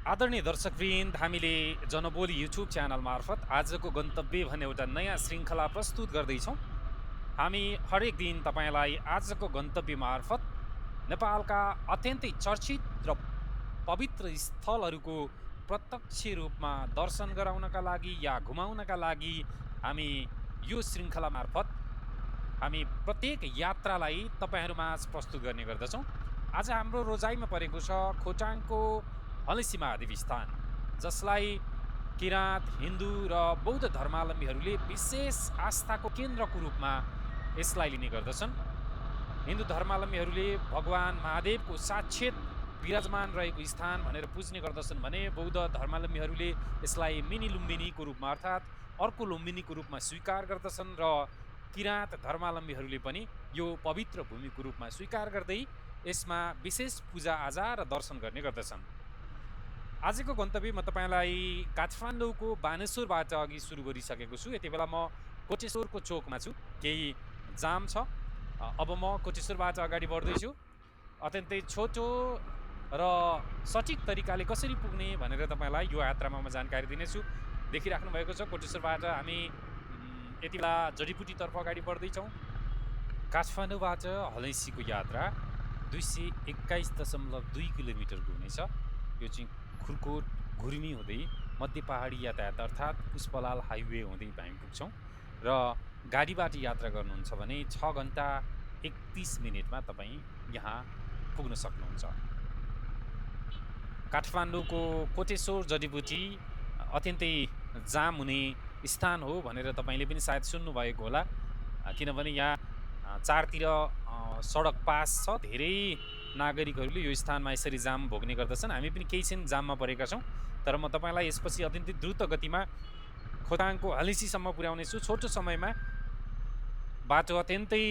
आदरणीय दर्शकवृन्द, हामीले जनबोली YouTube channel मार्फत आजको गन्तव्य भन्ने एउटा नयाँ श्रृङ्खला प्रस्तुत गर्दैछौँ। हामी हरेक दिन तपाईँलाई आजको गन्तव्य मार्फत नेपालका अत्यन्तै चर्चित र पवित्र स्थलहरूको प्रत्यक्ष रूपमा दर्शन गराउनका लागि या घुमाउनका लागि हामी यो श्रृङ्खला मार्फत हामी प्रत्येक यात्रालाई तपाईँहरूमाझ प्रस्तुत गर्ने गर्दछौँ। आज हाम्रो रोजाइमा परेको छ खोटाङको हलेसी महादेवी स्थान, जसलाई किराँत, हिन्दू र बौद्ध धर्मावलम्बीहरूले विशेष आस्थाको केन्द्रको रूपमा यसलाई लिने गर्दछन्। हिन्दू धर्मावलम्बीहरूले भगवान महादेवको साक्षात विराजमान रहेको स्थान भनेर पुज्ने गर्दछन् भने बौद्ध धर्मावलम्बीहरूले यसलाई मिनी लुम्बिनीको रूपमा अर्थात् अर्को लुम्बिनीको रूपमा स्वीकार गर्दछन् र किराँत धर्मावलम्बीहरूले पनि यो पवित्र भूमिको रूपमा स्वीकार गर्दै यसमा विशेष पूजाआजा र दर्शन गर्ने गर्दछन्। आजको गन्तव्य म तपाईँलाई काठमाडौँको बानेश्वरबाट अघि सुरु गरिसकेको छु। यति बेला म कोटेश्वरको चोकमा छु, केही जाम छ। अब म कोटेश्वरबाट अगाडि बढ्दैछु। अत्यन्तै छोटो र सठिक तरिकाले कसरी पुग्ने भनेर तपाईँलाई यो यात्रामा म जानकारी दिनेछु। देखिराख्नु भएको छ कोटेश्वरबाट हामी यति बेला जडीबुटीतर्फ अगाडि बढ्दैछौँ। काठमाडौँबाट हलैसीको यात्रा 221.2 किलोमिटरको हुनेछ। यो चाहिँ खुर्कोट घुर्मी हुँदै मध्य पहाडी यातायात अर्थात् पुष्पलाल हाइवे हुँदै हामी पुग्छौँ र गाडीबाट यात्रा गर्नुहुन्छ भने 6 घन्टा 31 मिनटमा तपाईँ यहाँ पुग्न सक्नुहुन्छ। काठमाडौँको कोटेश्वर जडीबुटी अत्यन्तै जाम हुने स्थान हो भनेर तपाईँले पनि सायद सुन्नुभएको होला, किनभने यहाँ चारतिर सडक पास छ। धेरै नागरिकहरूले यो स्थानमा यसरी जाम भोग्ने गर्दछन्। हामी पनि केही क्षण जाममा परेका छौँ, तर म तपाईँलाई यसपछि अत्यन्तै द्रुत गतिमा खोटाङको हलेसीसम्म पुर्याउनेछु। छोटो समयमा बाटो अत्यन्तै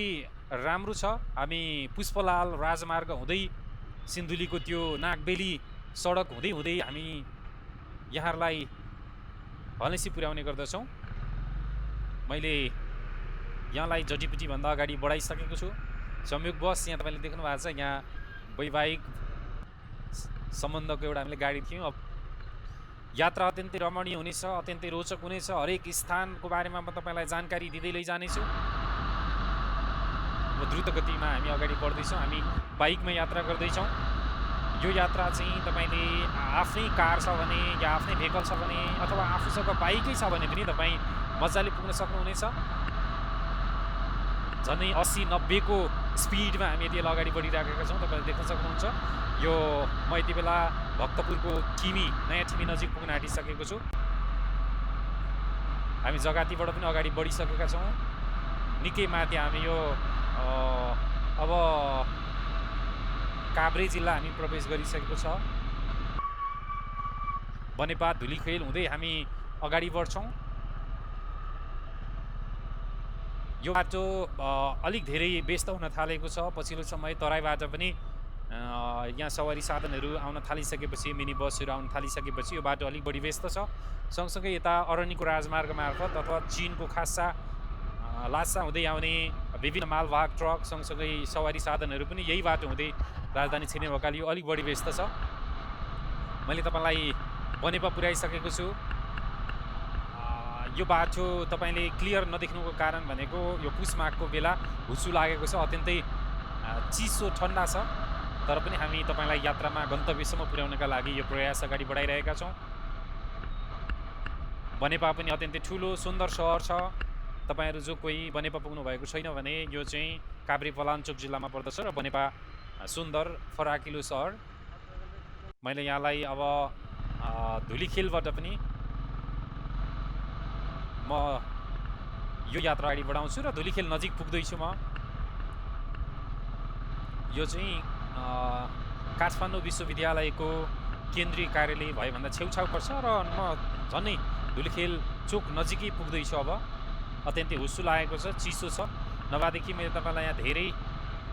राम्रो छ। हामी पुष्पलाल राजमार्ग हुँदै सिन्धुलीको त्यो नागबेली सडक हुँदै हुँदै हामी यहाँहरूलाई हलेसी पुर्याउने गर्दछौँ। मैले यहाँलाई जडीबुटीभन्दा अगाडि बढाइसकेको छु। संयोगवश यहाँ तपाईँले देख्नु भएको छ, यहाँ वैवाहिक सम्बन्धको एउटा हामीले गाडी थियौँ। अब यात्रा अत्यन्तै रमणीय हुनेछ, अत्यन्तै रोचक हुनेछ। हरेक स्थानको बारेमा म तपाईँलाई जानकारी दिँदै लैजानेछु। अब द्रुत गतिमा हामी अगाडि बढ्दैछौँ। हामी बाइकमा यात्रा गर्दैछौँ। यो यात्रा चाहिँ तपाईँले आफ्नै कार छ भने या आफ्नै भेहिकल छ भने अथवा आफूसँग बाइकै छ भने पनि तपाईँ मजाले पुग्न सक्नुहुनेछ। झन्डै 80-90 को स्पिडमा हामी यति बेला अगाडि बढिराखेका छौँ। तपाईँले देख्न सक्नुहुन्छ। यो म यति बेला भक्तपुरको नयाँ ठिमी नजिक पुग्न आँटिसकेको छु। हामी जगातीबाट पनि अगाडि बढिसकेका छौँ। निकै माथि हामी यो अब काभ्रे जिल्ला हामी प्रवेश गरिसकेको छ। बनेपा धुलीखेल हुँदै हामी अगाडि बढ्छौँ। यो बाटो अलिक धेरै व्यस्त हुन थालेको छ पछिल्लो समय। तराईबाट पनि यहाँ सवारी साधनहरू आउन थालिसकेपछि, मिनी बसहरू आउन थालिसकेपछि यो बाटो अलिक बढी व्यस्त छ। सँगसँगै यता अरण्यको राजमार्ग मार्फत अथवा चीनको खासा लासा हुँदै आउने विभिन्न मालवाहक ट्रक सँगसँगै सवारी साधनहरू पनि यही बाटो हुँदै राजधानी छिर्ने भएकाले यो अलिक बढी व्यस्त छ। मैले तपाईँलाई बनेपा पुर्याइसकेको छु। यो बाटो तपाईँले क्लियर नदेख्नुको कारण भनेको यो पुस माघको बेला हुस्सु लागेको छ, अत्यन्तै चिसो ठन्डा छ। तर पनि हामी तपाईँलाई यात्रामा गन्तव्यसम्म पुर्याउनका लागि यो प्रयास अगाडि बढाइरहेका छौँ। बनेपा पनि अत्यन्तै ठुलो सुन्दर सहर छ। तपाईँहरू जो कोही बनेपा पुग्नु भएको छैन भने यो चाहिँ काभ्रे पलाञ्चोक जिल्लामा पर्दछ र बनेपा सुन्दर फराकिलो सहर। मैले यहाँलाई अब धुलीखेलबाट पनि म यो यात्रा अगाडि बढाउँछु र धुलीखेल नजिक पुग्दैछु म। यो चाहिँ काठमाडौँ विश्वविद्यालयको केन्द्रीय कार्यालय भएभन्दा छेउछाउ पर्छ र म झन्नै धुलीखेल चोक नजिकै पुग्दैछु। अब अत्यन्तै हुस्सु लागेको छ, चिसो छ। नभएदेखि मैले तपाईँलाई यहाँ धेरै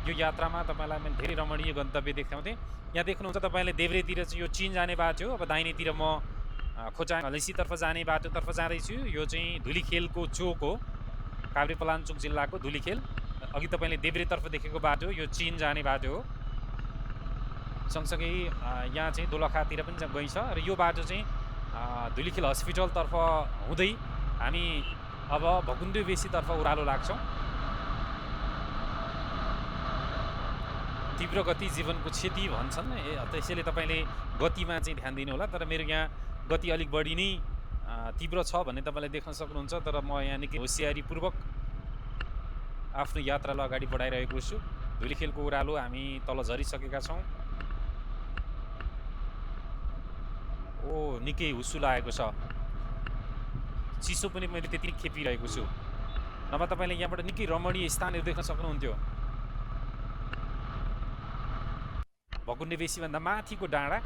यो यात्रामा तपाईँलाई मैले धेरै रमणीय गन्तव्य देखाउँथेँ। यहाँ देख्नुहुन्छ तपाईँले देब्रेतिर चाहिँ यो चीन जाने बाटो हो। अब दाहिनेतिर म खोटाङ हलेसीतर्फ जाने बाटोतर्फ जाँदैछु। यो चाहिँ धुलीखेलको चोक हो, काभ्रे पलाञ्चोक जिल्लाको धुलीखेल। अघि तपाईँले देब्रेतर्फ देखेको बाटो यो चीन जाने बाटो हो। सँगसँगै यहाँ चाहिँ दोलखातिर पनि गइन्छ र यो बाटो चाहिँ धुलीखेल हस्पिटलतर्फ हुँदै हामी अब भकुण्डे बेसीतर्फ ओह्रालो लाग्छौँ। तीव्र गति जीवनको क्षति भन्छन्, त्यसैले तपाईँले गतिमा चाहिँ ध्यान दिनु होला। तर मेरो यहाँ गति अलिक बढी नै तीव्र छ भन्ने तपाईँले देख्न सक्नुहुन्छ। तर म यहाँ निकै होसियारीपूर्वक आफ्नो यात्रालाई अगाडि बढाइरहेको छु। धुलीखेलको ओह्रालो हामी तल झरिसकेका छौँ। ओ निकै हुस्सु लागेको छ, चिसो पनि मैले त्यति खेपिरहेको छु, नभए तपाईँले यहाँबाट निकै रमणीय स्थानहरू देख्न सक्नुहुन्थ्यो। भकुण्डे बेसीभन्दा माथिको डाँडा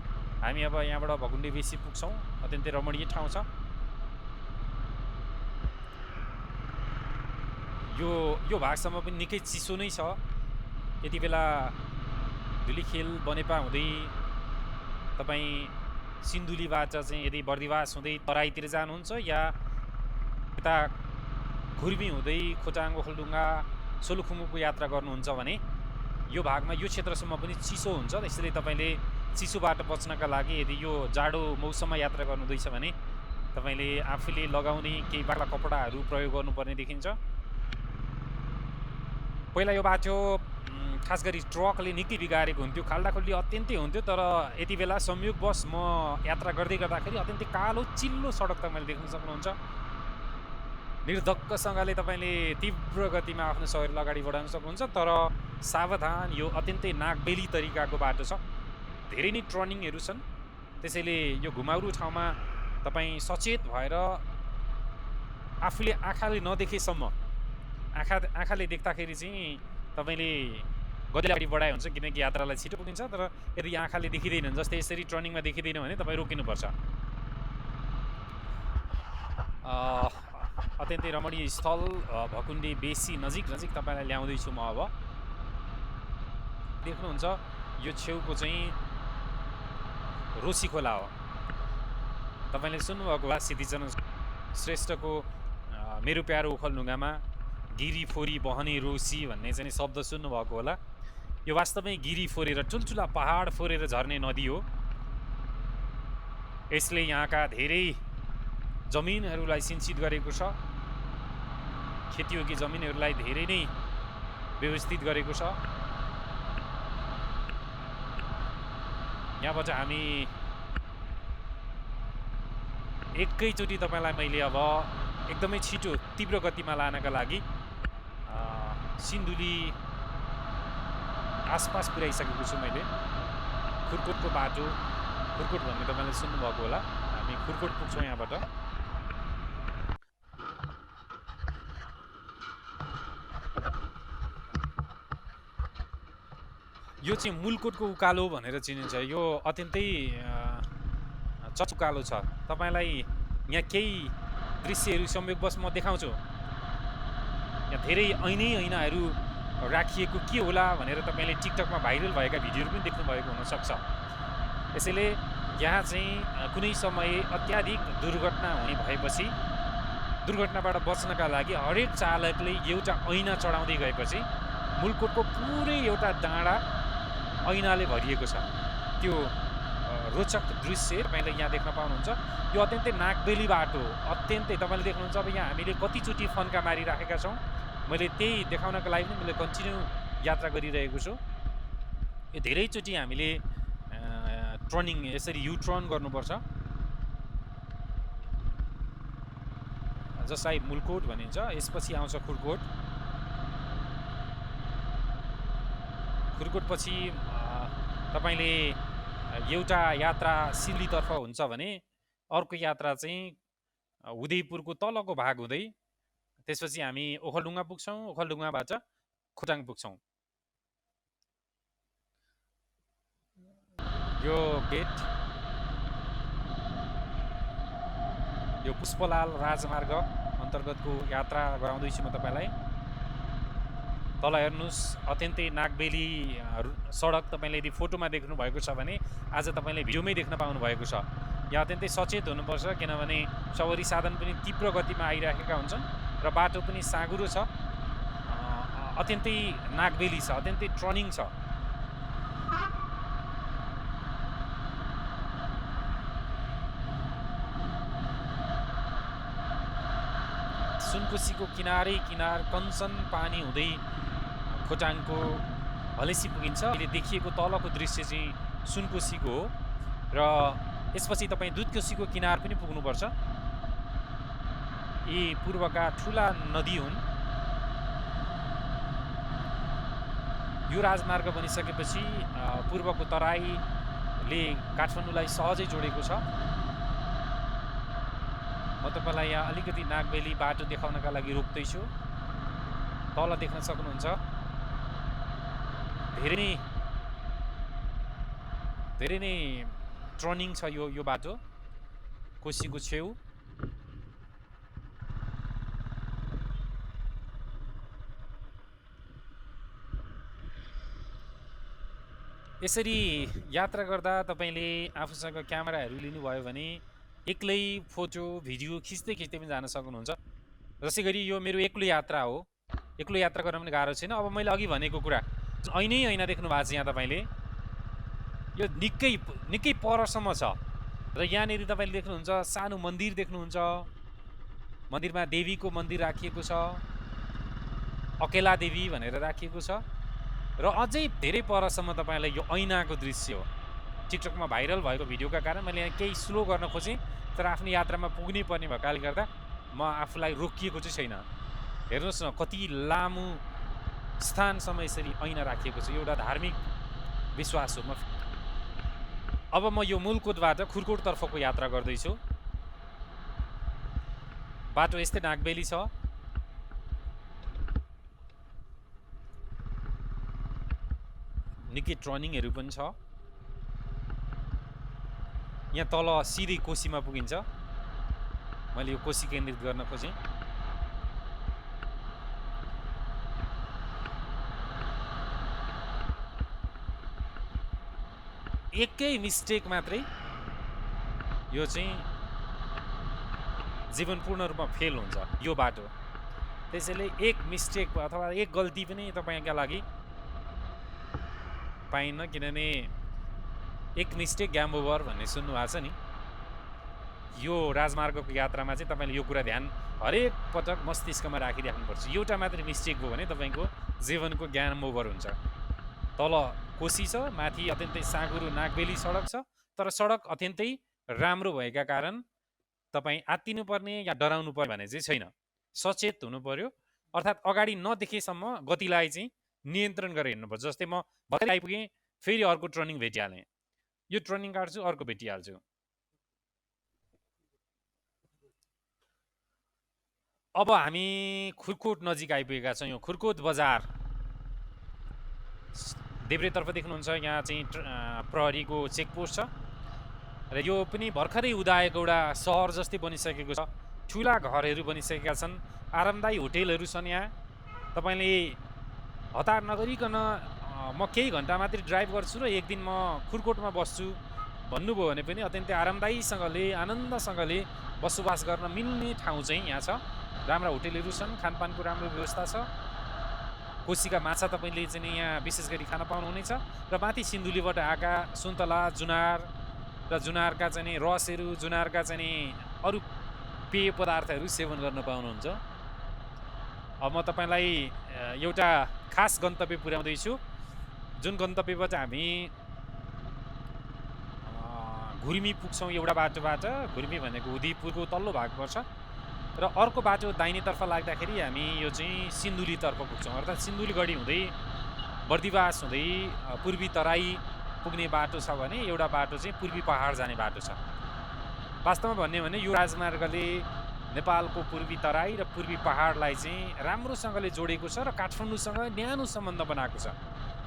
हामी अब यहाँबाट भकुण्डे बेसी पुग्छौँ। अत्यन्तै रमणीय ठाउँ छ। यो भागसम्म पनि निकै चिसो नै छ। यति बेला धुलीखेल बनेपा हुँदै तपाईँ सिन्धुलीबाट चाहिँ यदि बर्दिवास हुँदै तराईतिर जानुहुन्छ या यता खुर्मी हुँदै खोटाङ ओखलढुङ्गा सोलुखुम्बुको यात्रा गर्नुहुन्छ भने यो भागमा यो क्षेत्रसम्म पनि चिसो हुन्छ। त्यसैले तपाईँले चिसोबाट बच्नका लागि यदि यो जाडो मौसममा यात्रा गर्नुहुँदैछ भने तपाईँले आफूले लगाउने केही बाक्ला कपडाहरू प्रयोग गर्नुपर्ने देखिन्छ। पहिला यो बाटो खास गरी ट्रकले निकै बिगारेको हुन्थ्यो, खाल्डाखुल्डी अत्यन्तै हुन्थ्यो। तर यति बेला संयोगवश म यात्रा गर्दै गर्दाखेरि अत्यन्तै कालो चिल्लो सडक तपाईँले देख्न सक्नुहुन्छ। निर्धक्कसँगले तपाईँले तीव्र गतिमा आफ्नो शरीरलाई अगाडि बढाउन सक्नुहुन्छ। तर सावधान, यो अत्यन्तै नागबेली तरिकाको बाटो छ, धेरै नै टर्निङहरू छन्। त्यसैले यो घुमाउरो ठाउँमा तपाईँ सचेत भएर आफूले आँखाले नदेखेसम्म, आँखाले देख्दाखेरि चाहिँ तपाईँले गति अगाडि बढाए हुन्छ, किनकि यात्रालाई छिटो पुगिन्छ। तर यदि आँखाले देखिँदैन, जस्तै यसरी टर्निङमा देखिँदैन भने तपाईँ रोकिनुपर्छ। अत्यन्तै रमणीय स्थल भकुण्डे बेसी नजिक तपाईँलाई ल्याउँदैछु म। अब देख्नुहुन्छ यो छेउको चाहिँ रोसी खोला हो। तपाईँले सुन्नुभएको होला सिद्धिचरण श्रेष्ठको मेरो प्यारो ओखलढुङ्गामा गिरी फोरी बहने रोसी भन्ने चाहिँ शब्द सुन्नुभएको होला। यो वास्तवमै गिरी फोरेर, ठुल्ठुला पहाड फोरेर झर्ने नदी हो। यसले यहाँका धेरै जमिनहरूलाई सिंचित गरेको छ, खेतीयोगी जमिनहरूलाई धेरै नै व्यवस्थित गरेको छ। यहाँबाट हामी एकैचोटि तपाईँलाई मैले अब एकदमै छिटो तीव्र गतिमा लानका लागि सिन्धुली आसपास पुर्याइसकेको छु मैले। खुर्कोटको बाटो, खुर्कोट भन्ने तपाईँले सुन्नुभएको होला। हामी खुर्कोट पुग्छौँ यहाँबाट। यो चाहिँ मुलकोटको उकालो भनेर चिनिन्छ। यो अत्यन्तै चचुकालो छ। तपाईँलाई यहाँ केही दृश्यहरू संयोगवश म देखाउँछु। यहाँ धेरै ऐनाहरू राखिएको के होला भनेर तपाईँले टिकटकमा भाइरल भएका भिडियोहरू पनि देख्नुभएको हुनसक्छ। यसैले यहाँ चाहिँ कुनै समय अत्याधिक दुर्घटना हुने भएपछि दुर्घटनाबाट बच्नका लागि हरेक चालकले एउटा ऐना चढाउँदै गएपछि मुलकोटको पुरै एउटा डाँडा ऐनाले भरिएको छ। त्यो रोचक दृश्य तपाईँले यहाँ देख्न पाउनुहुन्छ। यो अत्यन्तै नागबेली बाटो, अत्यन्तै तपाईँले देख्नुहुन्छ। अब यहाँ हामीले कतिचोटि फन्का मारिराखेका छौँ। मैले त्यही देखाउनका लागि पनि मैले कन्टिन्यू यात्रा गरिरहेको छु। यो धेरैचोटि हामीले टर्निङ यसरी यु टर्न गर्नुपर्छ, जसलाई मुलकोट भनिन्छ। यसपछि आउँछ खुर्कोट। खुर्कोटपछि तपाईँले एउटा यात्रा सिल्लीतर्फ हुन्छ भने अर्को यात्रा चाहिँ उदयपुरको तलको भाग हुँदै त्यसपछि हामी ओखलढुङ्गा पुग्छौँ। ओखलढुङ्गाबाट खोटाङ पुग्छौँ। यो गेट, यो पुष्पलाल राजमार्ग अन्तर्गतको यात्रा गराउँदैछु म तपाईँलाई। तल हेर्नुहोस्, अत्यन्तै नागबेली सडक तपाईँले यदि फोटोमा देख्नु भएको छ भने आज तपाईँले भिडियोमै देख्न पाउनु भएको छ। यहाँ अत्यन्तै सचेत हुनुपर्छ, किनभने सवारी साधन पनि तीव्र गतिमा आइरहेका हुन्छन् र बाटो पनि साँघुरो छ, अत्यन्तै नागबेली छ, अत्यन्तै टर्निङ छ। सुनकोसीको किनार कञ्चन पानी हुँदै खोटाङको हलेसी पुगिन्छ। अहिले देखिएको तलको दृश्य चाहिँ सुनकोसीको हो र यसपछि तपाईँ दुधकोसीको किनार पनि पुग्नुपर्छ। यी पूर्वका ठुला नदी हुन्। यो राजमार्ग बनिसकेपछि पूर्वको तराईले काठमाडौँलाई सहजै जोडेको छ। म तपाईँलाई यहाँ अलिकति नागबेली बाटो देखाउनका लागि रोक्दैछु। तल देख्न सक्नुहुन्छ धेरै नै टर्निङ छ यो बाटो कोसीको छेउ। यसरी यात्रा गर्दा तपाईँले आफूसँग क्यामेराहरू लिनुभयो भने एक्लै फोटो भिडियो खिच्दै पनि जान सक्नुहुन्छ। जसै गरी यो मेरो एक्लो यात्रा हो। एक्लो यात्रा गर्न पनि गाह्रो छैन। अब मैले अघि भनेको कुरा ऐना देख्नु भएको छ यहाँ तपाईँले, यो निकै परसम्म छ र यहाँनिर तपाईँले देख्नुहुन्छ सानो मन्दिर देख्नुहुन्छ। मन्दिरमा देवीको मन्दिर राखिएको छ, अकेला देवी भनेर राखिएको छ र अझै धेरै परसम्म तपाईँलाई यो ऐनाको दृश्य हो। टिकटकमा भाइरल भएको भिडियोका कारण मैले यहाँ केही स्लो गर्न खोजेँ, तर आफ्नो यात्रामा पुग्नै पर्ने भएकाले गर्दा म आफूलाई रोकिएको चाहिँ छैन। हेर्नुहोस् न कति लामो स्थानसम्म यसरी ऐना राखिएको छ। एउटा धार्मिक विश्वास हो। अब म यो मुलकोटबाट खुरकोटतर्फको यात्रा गर्दैछु। बाटो यस्तै नागबेली छ। निकै टर्निङहरू पनि छ। यहाँ तल सिधै कोसीमा पुगिन्छ। मैले यो कोसी केन्द्रित गर्न खोजेँ। एकै मिस्टेक मात्रै यो चाहिँ जीवन पूर्ण रूपमा फेल हुन्छ यो बाटो। त्यसैले एक मिस्टेक अथवा एक गल्ती पनि तपाईँका लागि पाइन्न, किनभने एक मिस्टेक गेम ओभर भन्ने सुन्नु भएको छ नि। यो राजमार्गको यात्रामा चाहिँ तपाईँले यो कुरा ध्यान हरेक पटक मस्तिष्कमा राखिराख्नुपर्छ। एउटा मात्रै मिस्टेक भयो भने तपाईँको जीवनको गेम ओभर हुन्छ। तल कोसी छ, माथि अत्यन्तै साँघुरो नागबेली सडक छ, तर सडक अत्यन्तै राम्रो भएका कारण तपाईँ आत्तिनुपर्ने या डराउनु पर्ने भने चाहिँ छैन। सचेत हुनु पर्यो, अर्थात् अगाडि नदेखेसम्म गतिलाई चाहिँ नियन्त्रण गरेर हिँड्नुपर्छ। जस्तै म भर्खर आइपुगेँ, फेरि अर्को टर्निङ भेटिहालेँ, यो टर्निङ काट्छु, अर्को भेटिहाल्छु। अब हामी खुरकोट नजिक आइपुगेका छौँ। यो खुरकोट बजार देब्रेतर्फ देख्नुहुन्छ यहाँ चाहिँ प्रहरीको चेकपोस्ट छ र यो पनि भर्खरै उदाएको एउटा सहर जस्तै बनिसकेको छ। ठुला घरहरू बनिसकेका छन्, आरामदायी होटेलहरू छन्। यहाँ तपाईँले हतार नगरिकन म केही घन्टा मात्रै ड्राइभ गर्छु र एक दिन म खुरकोटमा बस्छु भन्नुभयो भने पनि अत्यन्तै आरामदायीसँगले आनन्दसँगले बसोबास गर्न मिल्ने ठाउँ चाहिँ यहाँ छ। राम्रा होटेलहरू छन्, खानपानको राम्रो व्यवस्था छ। कोसीका माछा तपाईँले चाहिँ यहाँ विशेष गरी खान पाउनुहुनेछ र माथि सिन्धुलीबाट आएका सुन्तला, जुनार र जुनारका चाहिँ रसहरू, जुनारका चाहिँ अरू पेय पदार्थहरू सेवन गर्न पाउनुहुन्छ। अब म तपाईँलाई एउटा खास गन्तव्य पुर्याउँदैछु, जुन गन्तव्यबाट हामी घुर्मी पुग्छौँ। एउटा बाटोबाट घुर्मी भनेको उदयपुरको तल्लो भाग पर्छ र अर्को बाटो दाहिनेतर्फ लाग्दाखेरि हामी यो चाहिँ सिन्धुलीतर्फ पुग्छौँ। अर्थात् सिन्धुलीगढी हुँदै बर्दिवास हुँदै पूर्वी तराई पुग्ने बाटो छ भने एउटा बाटो चाहिँ पूर्वी पहाड जाने बाटो छ। वास्तवमा भन्ने भने यो राजमार्गले नेपालको पूर्वी तराई र पूर्वी पहाडलाई चाहिँ राम्रोसँगले जोडेको छ र काठमाडौँसँग न्यानो सम्बन्ध बनाएको छ।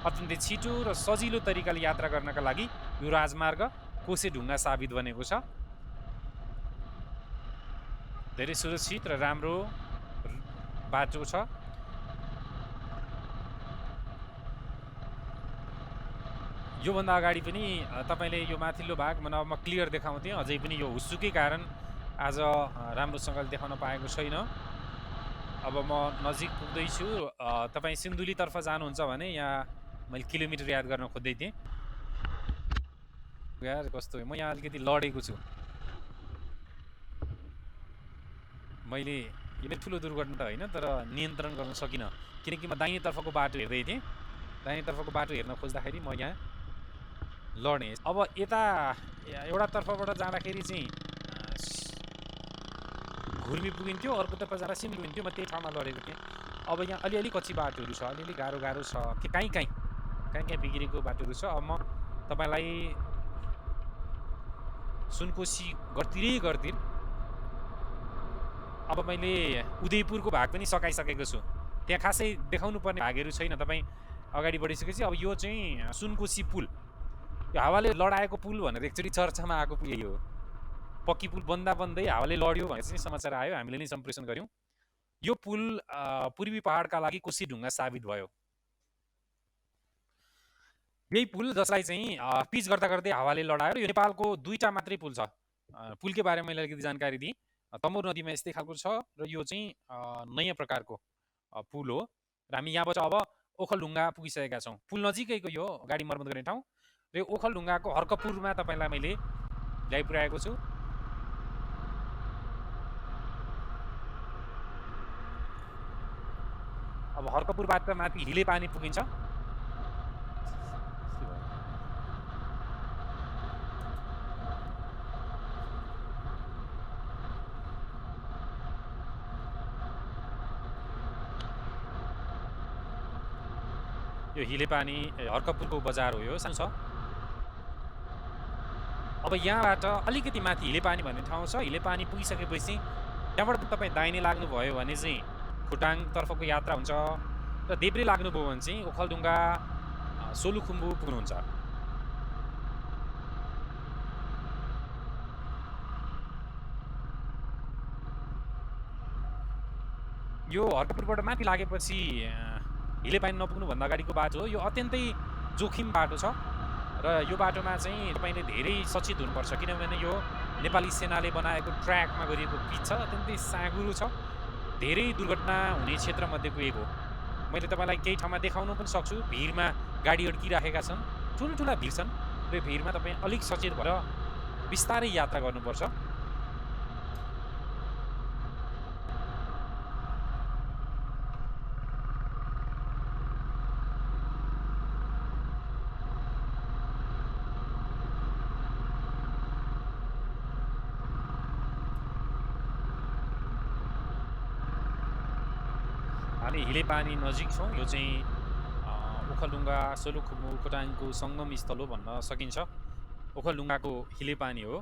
अत्यन्तै छिटो र सजिलो तरिकाले यात्रा गर्नका लागि यो राजमार्ग कोसे ढुङ्गा साबित बनेको छ। धेरै सुरक्षित र राम्रो बाटो छ। योभन्दा अगाडि पनि तपाईँले यो माथिल्लो भाग म क्लियर देखाउँथेँ, अझै पनि यो हुस्सुकै कारण आज राम्रोसँगले देखाउन पाएको छैन। अब म नजिक पुग्दैछु। तपाईँ सिन्धुलीतर्फ जानुहुन्छ भने यहाँ मैले किलोमिटर याद गर्न खोज्दै थिएँ। यार कस्तो म यहाँ अलिकति लडेको छु। मैले यो मेरो ठुलो दुर्घटना त होइन, तर नियन्त्रण गर्न सकिनँ, किनकि म दाहिनेतर्फको बाटो हेर्दै थिएँ। दाहिनेतर्फको बाटो हेर्न खोज्दाखेरि म यहाँ लडेँ। अब यता एउटा तर्फबाट जाँदाखेरि चाहिँ घुर्मी पुगिन्थ्यो, अर्कोतर्फ जाँदा सिमली हुन्थ्यो। म त्यही ठाउँमा लडेको थिएँ। अब यहाँ अलिअलि कच्ची बाटोहरू छ, अलिअलि गाह्रो छ, कि कहीँ बिग्रेको बाटोहरू छ। अब म तपाईँलाई सुनकोशी गर्तिर अब मैले उदयपुरको भाग पनि सकाइसकेको छु। त्यहाँ खासै देखाउनु पर्ने भागहरू छैन। तपाईँ अगाडि बढिसकेपछि अब यो चाहिँ सुनकोशी पुल, यो हावाले लडाएको पुल भनेर एकचोटि चर्चामा आएको पुल यही हो। पक्की पुल बन्दै हावाले लड्यो भनेर चाहिँ समाचार आयो, हामीले नै सम्प्रेषण गऱ्यौँ। यो पुल पूर्वी पहाडका लागि कोशी ढुङ्गा साबित भयो। यही पुल जसलाई चाहिँ पिच गर्दै हावाले लडायो। यो नेपालको 2टा मात्रै पुल छ। पुलकै बारेमा मैले अलिकति जानकारी दिएँ। तमोर नदीमा यस्तै खालको छ र यो चाहिँ नयाँ प्रकारको पुल हो। र हामी यहाँबाट अब ओखलढुङ्गा पुगिसकेका छौँ। पुल नजिकैको यो गाडी मर्मत गर्ने ठाउँ र यो ओखलढुङ्गाको हर्कपुरमा तपाईँलाई मैले ल्याइपुर्याएको छु। अब हर्कपुरबाट माथि हिले पानी पुगिन्छ। यो हिले पानी हर्कपुरको बजार हो, यो सानो छ। अब यहाँबाट अलिकति माथि हिले पानी भन्ने ठाउँ छ। हिले पानी पुगिसकेपछि त्यहाँबाट तपाईँ दाहिने लाग्नुभयो भने चाहिँ खोटाङतर्फको यात्रा हुन्छ, र देब्रे लाग्नुभयो भने चाहिँ ओखलढुङ्गा सोलुखुम्बु पुग्नुहुन्छ। यो हर्कपुरबाट माथि लागेपछि हिले पानी नपुग्नुभन्दा अगाडिको बाटो हो। यो अत्यन्तै जोखिम बाटो छ र यो बाटोमा चाहिँ तपाईँले धेरै सचेत हुनुपर्छ, किनभने यो नेपाली सेनाले बनाएको ट्र्याकमा गरिएको पिच छ। अत्यन्तै साँघुरो छ, धेरै दुर्घटना हुने क्षेत्रमध्येको एक हो। मैले तपाईँलाई केही ठाउँमा देखाउन पनि सक्छु। भिरमा गाडी अड्किराखेका छन्, ठुल्ठुला भिड छन्, र भिरमा तपाईँ अलिक सचेत भएर बिस्तारै यात्रा गर्नुपर्छ। हामी हिले पानी नजिक छौँ। यो चाहिँ ओखलढुङ्गा सोलुखुम्बु खोटाङको सङ्गम स्थल हो भन्न सकिन्छ। ओखलढुङ्गाको हिले पानी हो।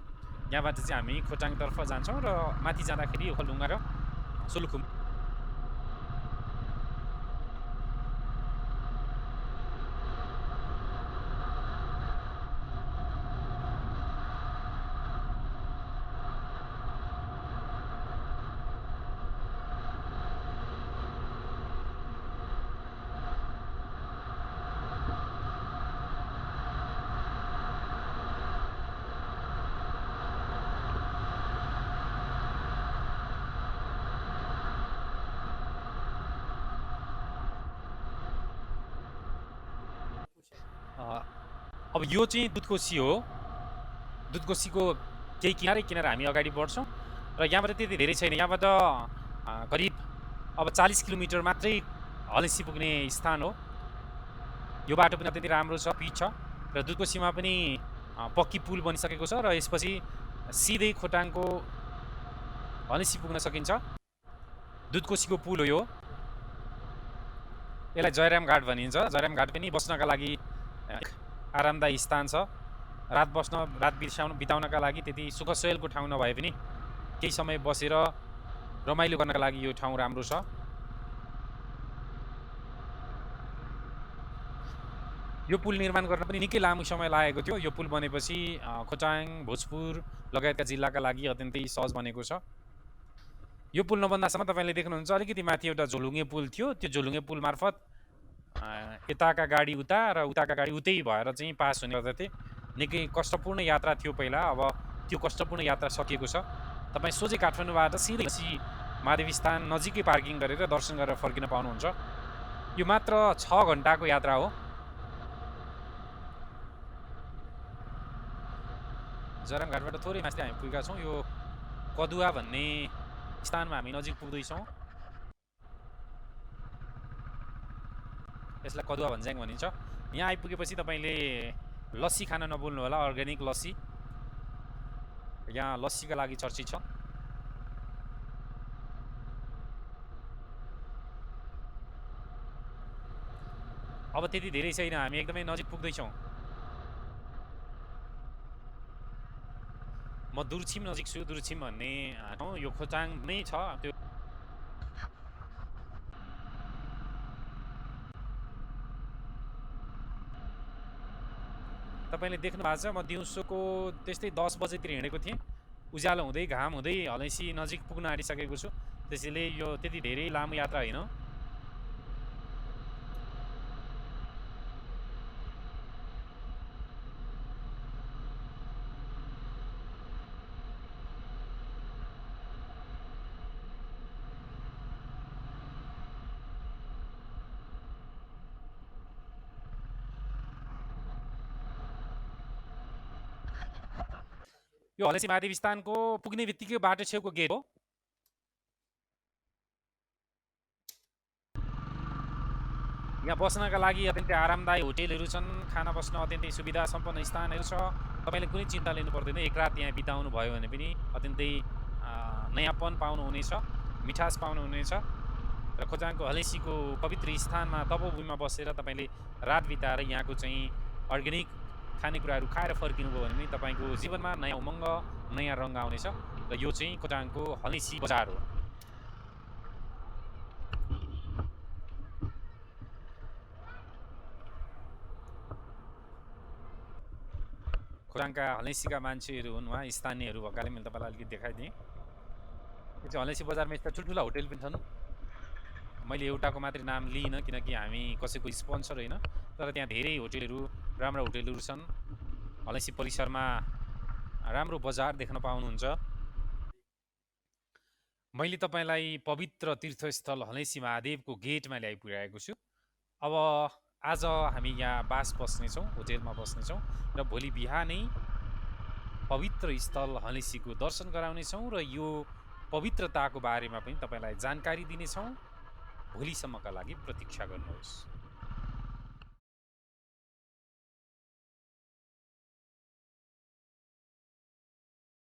यहाँबाट चाहिँ हामी खोटाङतर्फ जान्छौँ र माथि जाँदाखेरि ओखलढुङ्गा र सोलुखुम्बु। अब यो चाहिँ दुधकोशी हो। दुधकोशीको केही किनारै हामी अगाडि बढ्छौँ र यहाँबाट त्यति धेरै छैन। यहाँबाट करिब अब 40 किलोमिटर मात्रै हलेसी पुग्ने स्थान हो। यो बाटो पनि अत्यन्तै राम्रो छ, पिच छ, र दुधकोशीमा पनि पक्की पुल बनिसकेको छ, र यसपछि सिधै खोटाङको हलेसी पुग्न सकिन्छ। दुधकोशीको पुल हो यो। यसलाई जयराम घाट भनिन्छ। जयराम घाट पनि बस्नका लागि आरामदायी स्थान छ। रात बिताउनका लागि त्यति सुखसोयलको ठाउँ नभए पनि केही समय बसेर रमाइलो गर्नका लागि यो ठाउँ राम्रो छ। यो पुल निर्माण गर्न पनि निकै लामो समय लागेको थियो। यो पुल बनेपछि खोटाङ, भोजपुर लगायतका जिल्लाका लागि अत्यन्तै सहज बनेको छ। यो पुल नबन्दासम्म तपाईँले देख्नुहुन्छ अलिकति माथि एउटा झोलुङ्गे पुल थियो। त्यो झोलुङ्गे पुल मार्फत यताका गाडी उता र उताका गाडी उतै भएर चाहिँ पास हुने गर्दथे। निकै कष्टपूर्ण यात्रा थियो पहिला। अब त्यो कष्टपूर्ण यात्रा सकिएको छ। तपाईँ सोझै काठमाडौँबाट सिधै महादेवी स्थान नजिकै पार्किङ गरेर दर्शन गरेर फर्किन पाउनुहुन्छ। यो मात्र 6 घन्टाको यात्रा हो। जयराम घाटबाट थोरै माथि हामी पुगेका छौँ। यो कदुवा भन्ने स्थानमा हामी नजिक पुग्दैछौँ। यसलाई कदुवा भन्ज्याङ भनिन्छ। यहाँ आइपुगेपछि तपाईँले लस्सी खान नभुल्नु होला, अर्ग्यानिक लस्सी। यहाँ लस्सीका लागि चर्चित छ। अब त्यति धेरै छैन, हामी एकदमै नजिक पुग्दैछौँ। म दुर्छिम नजिक छु। दुर्छिम भन्ने ठाउँ यो खोटाङ नै छ। त्यो तपाईँले देख्नु भएको छ, म दिउँसोको त्यस्तै 10 बजेतिर हिँडेको थिएँ। उज्यालो हुँदै घाम हुँदै हलैसी नजिक पुग्न आँटिसकेको छु। त्यसैले यो त्यति धेरै लामो यात्रा होइन। यो हलैसी महादेव स्थानको पुग्ने बित्तिकै बाटो छेउको गेट हो। यहाँ बस्नका लागि अत्यन्तै आरामदायी होटेलहरू छन्। खाना बस्न अत्यन्तै सुविधा सम्पन्न स्थानहरू छ। तपाईँले कुनै चिन्ता लिनु पर्दैन। एक रात यहाँ बिताउनु भयो भने पनि अत्यन्तै नयाँपन पाउनुहुनेछ, मिठास पाउनुहुनेछ। र खोटाङको हलैसीको पवित्र स्थानमा तपोभूमिमा बसेर तपाईँले रात बिताएर यहाँको चाहिँ अर्ग्यानिक खानेकुराहरू खाएर फर्किनुभयो भने पनि तपाईँको जीवनमा नयाँ उमङ्ग, नयाँ रङ आउनेछ। र यो चाहिँ खोटाङको हलैसी बजार हो। खोटाङका हलैसीका मान्छेहरू हुन् उहाँ, स्थानीयहरू भएकाले मैले तपाईँलाई अलिकति देखाइदिएँ। यो चाहिँ हलैसी बजारमा यस्ता ठुल्ठुला होटेल पनि छन्। मैले एउटाको मात्रै नाम लिइनँ किनकि हामी कसैको स्पोन्सर होइन, तर त्यहाँ धेरै होटेलहरू, राम्रा होटेलहरू छन्। हलैसी परिसरमा राम्रो बजार देख्न पाउनुहुन्छ। मैले तपाईँलाई पवित्र तीर्थस्थल हलैसी महादेवको गेटमा ल्याइ पुर्याएको छु। अब आज हामी यहाँ बास बस्नेछौँ, होटेलमा बस्नेछौँ र भोलि बिहानै पवित्र स्थल हलैसीको दर्शन गराउनेछौँ र यो पवित्रताको बारेमा पनि तपाईँलाई जानकारी दिनेछौँ। भोलिसम्मका लागि प्रतीक्षा गर्नुहोस्।